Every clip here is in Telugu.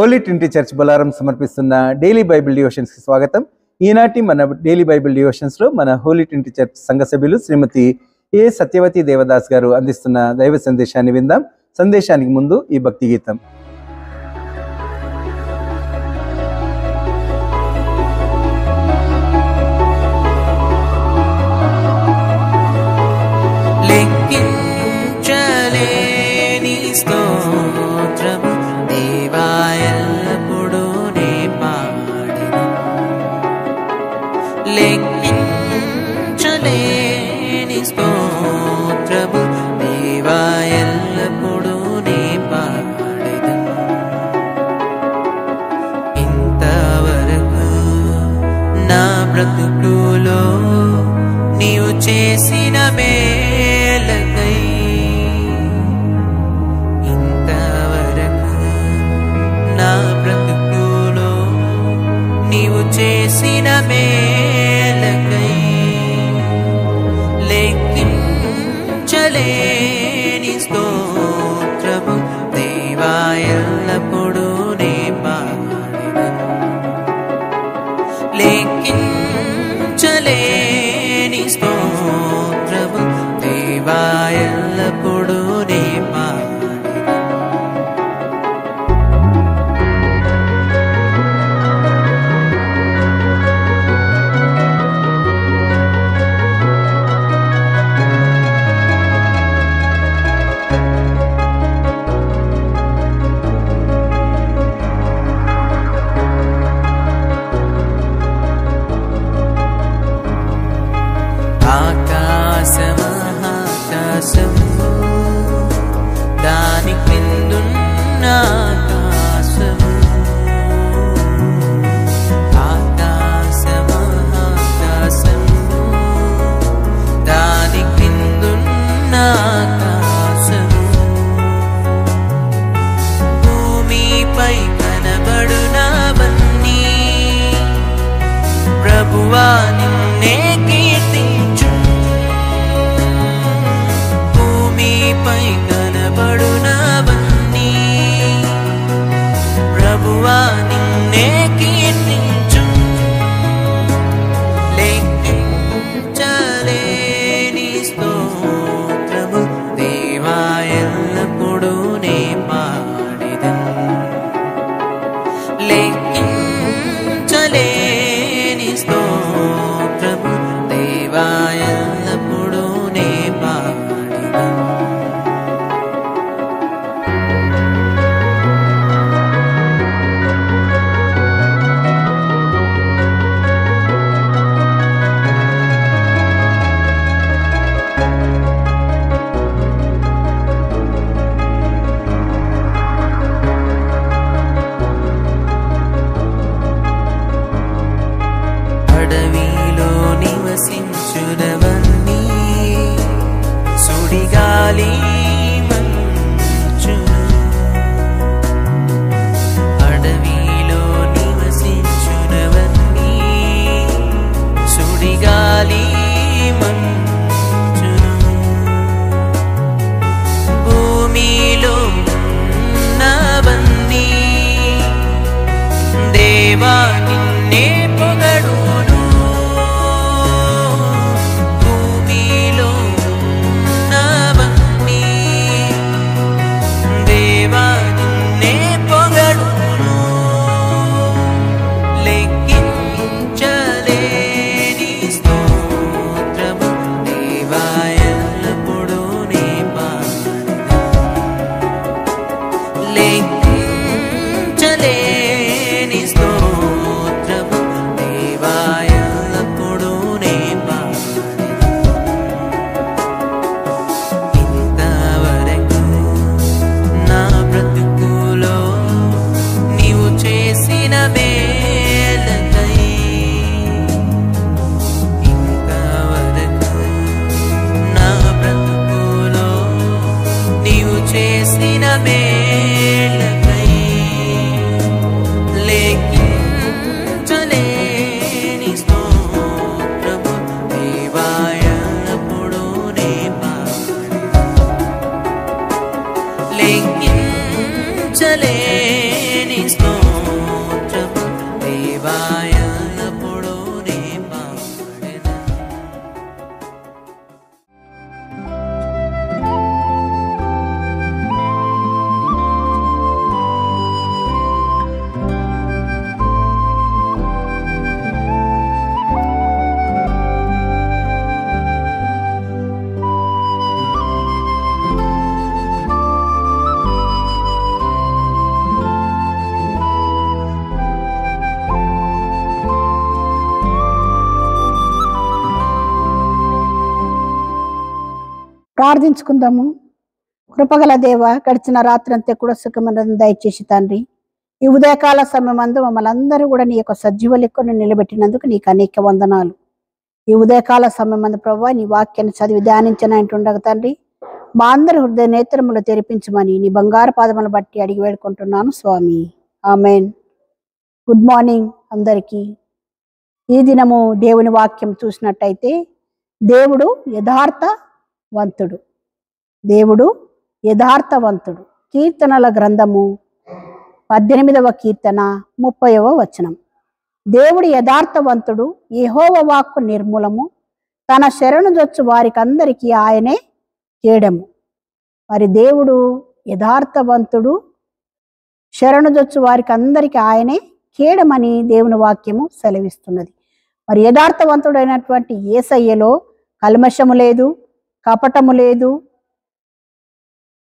హోలీ ట్రినిటీ చర్చ్ బొలారం సమర్పిస్తున్న డైలీ బైబిల్ డివోషన్స్ కి స్వాగతం. ఈనాటి మన డైలీ బైబిల్ డివోషన్స్ లో మన హోలీ ట్రినిటీ చర్చ్ సంఘ సభ్యులు శ్రీమతి ఏ సత్యవతి దేవదాస్ గారు అందిస్తున్న దైవ సందేశాన్ని విందాం. సందేశానికి ముందు ఈ భక్తి గీతం. లెక్కించలేని స్తోత్రము దేవా ఎల్లప్పుడూ నే పాడెదను. ఇంతవరకు నా బ్రతుకులో నీవు చేసిన మేలకై, ఇంతవరకు నా బ్రతుకులో నీవు చేసిన మేలకై లెక్కించలేని స్తోత్రము దేవా ఎల్లప్పుడూ నే పాడెదను. లెక్కించలేని స్తోత్రము దేవా ఎల్లప్పుడూ నే పాడెదను. ఆకాశము దాని క్రిందున్న ఆకాశము, ఆకాశము దాని క్రిందున్న ఆకాశము, భూమిపై కనబడునవన్నీ ప్రభువా నిన్నే కీర్తించు. భూమిపై కనబడునవన్నీ ప్రభువా నిన్నే కీర్తించు. లెక్కించలేని స్తోత్రము దేవా ఎల్లప్పుడూ నే పాడెదను. లెక్కించలేని స్తోత్రము దేవా ఎల్లప్పుడూ నే పాడెదను. అడవిలో నివసించునవన్నీ సుడిగాలి మంచును, అడవిలో నివసించునవన్నీ సుడిగాలి మంచును, భూమిలో ఉన్నవన్నీ దేవా నిన్నే పొగడును. భూమిలో ఉన్నవన్నీ దేవా నిన్నే పొగడును. లెక్కించలేని స్తోత్రము దేవా ఎల్లప్పుడూ నే పాడెదను. లెక్కించలేని స్తోత్రము దేవా ఎల్లప్పుడూ నే పాడెదను. ఇంతవరకు నా బ్రతుకులో నీవు చేసిన మేలకై, ఇంతవరకు నా బ్రతుకులో నీవు చేసిన మేలకై లెక్కించలేని స్తోత్రము దేవా ఎల్లప్పుడూ నే పాడెదను. లెక్కించలేని స్తోత్రము దేవాయనప్పుడు రేపబడెను. ప్రార్థించుకుందాము. కృపగల దేవ, గడిచిన రాత్రంతా కూడా సుఖమనని దయచేసి తండ్రి, ఈ ఉదయకాల సమయమందు మమ్మల్ని అందరూ కూడా నీ యొక్క సజీవ లెక్కను నిలబెట్టినందుకు నీకు అనేక వందనాలు. ఈ ఉదయకాల సమయమందు ప్రభువా నీ వాక్యాన్ని చదివి ధ్యానించిన అంటుండగా తండ్రి, మా అందరి హృదయ నేత్రములు తెరిపించమని నీ బంగారు పాదములు బట్టి అడిగి వేడుకుంటున్నాను స్వామి. ఆమెన్. గుడ్ మార్నింగ్ అందరికీ. ఈ దినము దేవుని వాక్యం చూసినట్టయితే, దేవుడు యథార్థవంతుడు. దేవుడు యథార్థవంతుడు. కీర్తనల గ్రంథము 18వ కీర్తన 30వ వచనం. దేవుడు యథార్థవంతుడు, యెహోవా వాక్కు నిర్మూలము, తన శరణు జొచ్చు వారికందరికీ ఆయనే కేడము. మరి దేవుడు యథార్థవంతుడు, శరణు జొచ్చు వారికి అందరికీ ఆయనే కేడమని దేవుని వాక్యము సెలవిస్తున్నది. మరి యథార్థవంతుడైనటువంటి యేసయ్యలో కల్మషము లేదు, కపటము లేదు,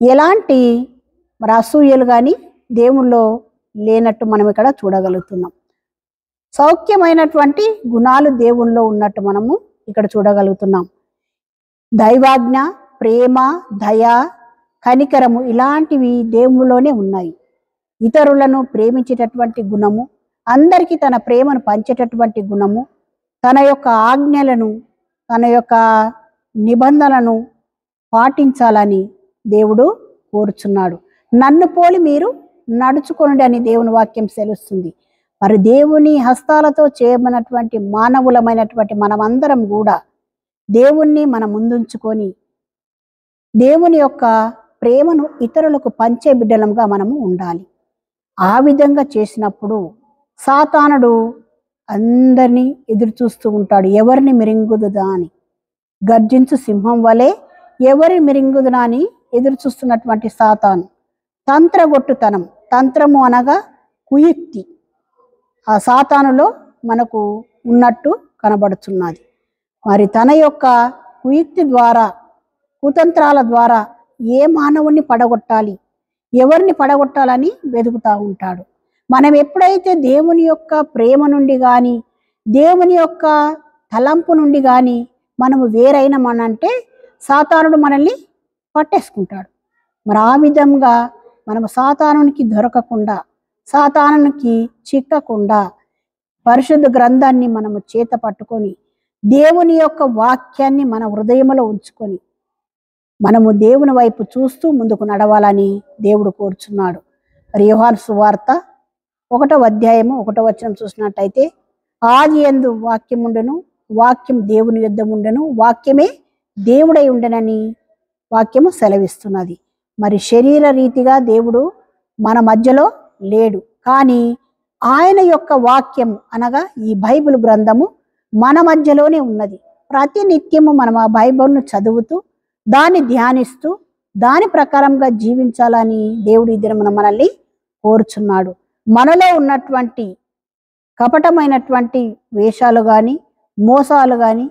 ఎలాంటి మరి అసూయలు కానీ దేవుల్లో లేనట్టు మనం ఇక్కడ చూడగలుగుతున్నాం. సౌఖ్యమైనటువంటి గుణాలు దేవుల్లో ఉన్నట్టు మనము ఇక్కడ చూడగలుగుతున్నాం. దైవాజ్ఞ, ప్రేమ, దయ, కనికరము ఇలాంటివి దేవుల్లోనే ఉన్నాయి. ఇతరులను ప్రేమించేటటువంటి గుణము, అందరికీ తన ప్రేమను పంచేటటువంటి గుణము, తన యొక్క ఆజ్ఞలను, తన యొక్క నిబంధనలను పాటించాలని దేవుడు కోరుచున్నాడు. నన్ను పోలి మీరు నడుచుకోండి అని దేవుని వాక్యం సెలుస్తుంది. మరి దేవుని హస్తాలతో చేయబడినటువంటి మానవులమైనటువంటి మనమందరం కూడా దేవుణ్ణి మన ముందుంచుకొని దేవుని యొక్క ప్రేమను ఇతరులకు పంచే బిడ్డలంగా మనము ఉండాలి. ఆ విధంగా చేసినప్పుడు సాతానుడు అందరినీ ఎదురు చూస్తూ ఉంటాడు. ఎవరిని మిరింగుదుదా అని, గర్జించు సింహం వలె ఎవరి మిరింగుదునా అని ఎదురు చూస్తున్నటువంటి సాతాను. తంత్రగొట్టుతనం, తంత్రము అనగా కుయుక్తి, ఆ సాతానులో మనకు ఉన్నట్టు కనబడుతున్నది. మరి తన యొక్క కుయుక్తి ద్వారా, కుతంత్రాల ద్వారా ఏ మానవుణ్ణి పడగొట్టాలి, ఎవరిని పడగొట్టాలని వెతుకుతూ ఉంటాడు. మనం ఎప్పుడైతే దేవుని యొక్క ప్రేమ నుండి కానీ, దేవుని యొక్క తలంపు నుండి కానీ మనము వేరైనమనంటే సాతానుడు మనల్ని పట్టేసుకుంటాడు. మరి ఆ విధంగా మనము సాతానునికి దొరకకుండా, సాతానునికి చిక్కకుండా పరిశుద్ధ గ్రంథాన్ని మనము చేత పట్టుకొని దేవుని యొక్క వాక్యాన్ని మన హృదయంలో ఉంచుకొని మనము దేవుని వైపు చూస్తూ ముందుకు నడవాలని దేవుడు కోరుచున్నాడు. మరి యోహాను సువార్త 1వ అధ్యాయము 1వ వచనం చూసినట్టయితే, ఆదియందు వాక్యం ఉండెను, వాక్యం దేవుని యొద్ద ఉండెను, వాక్యమే దేవుడై ఉండెనని వాక్యము సెలవిస్తున్నది. మరి శరీర రీతిగా దేవుడు మన మధ్యలో లేడు, కానీ ఆయన యొక్క వాక్యం అనగా ఈ బైబిల్ గ్రంథము మన మధ్యలోనే ఉన్నది. ప్రతి నిత్యము మనం ఆ బైబిల్ను చదువుతూ దాన్ని ధ్యానిస్తూ దాని ప్రకారంగా జీవించాలని దేవుడు ఈ దినమున మనల్ని కోరుచున్నాడు. మనలో ఉన్నటువంటి కపటమైనటువంటి వేషాలు కానీ, మోసాలు కానీ,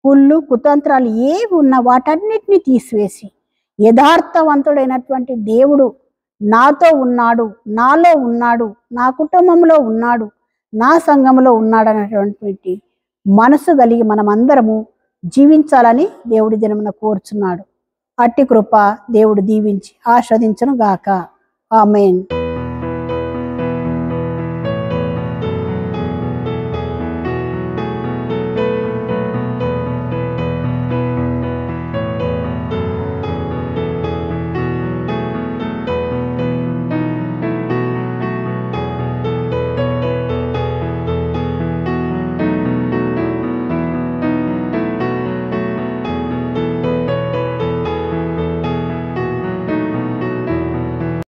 కుళ్ళు కుతంత్రాలు ఏవి ఉన్నా వాటన్నిటిని తీసివేసి యథార్థవంతుడైనటువంటి దేవుడు నాతో ఉన్నాడు, నాలో ఉన్నాడు, నా కుటుంబంలో ఉన్నాడు, నా సంఘంలో ఉన్నాడు అనేటువంటి మనసు కలిగి మనమందరము జీవించాలని దేవుడి దినమున కోరుచున్నాడు. అట్టి కృప దేవుడు దీవించి ఆస్వాదించును గాక. ఆమేన్.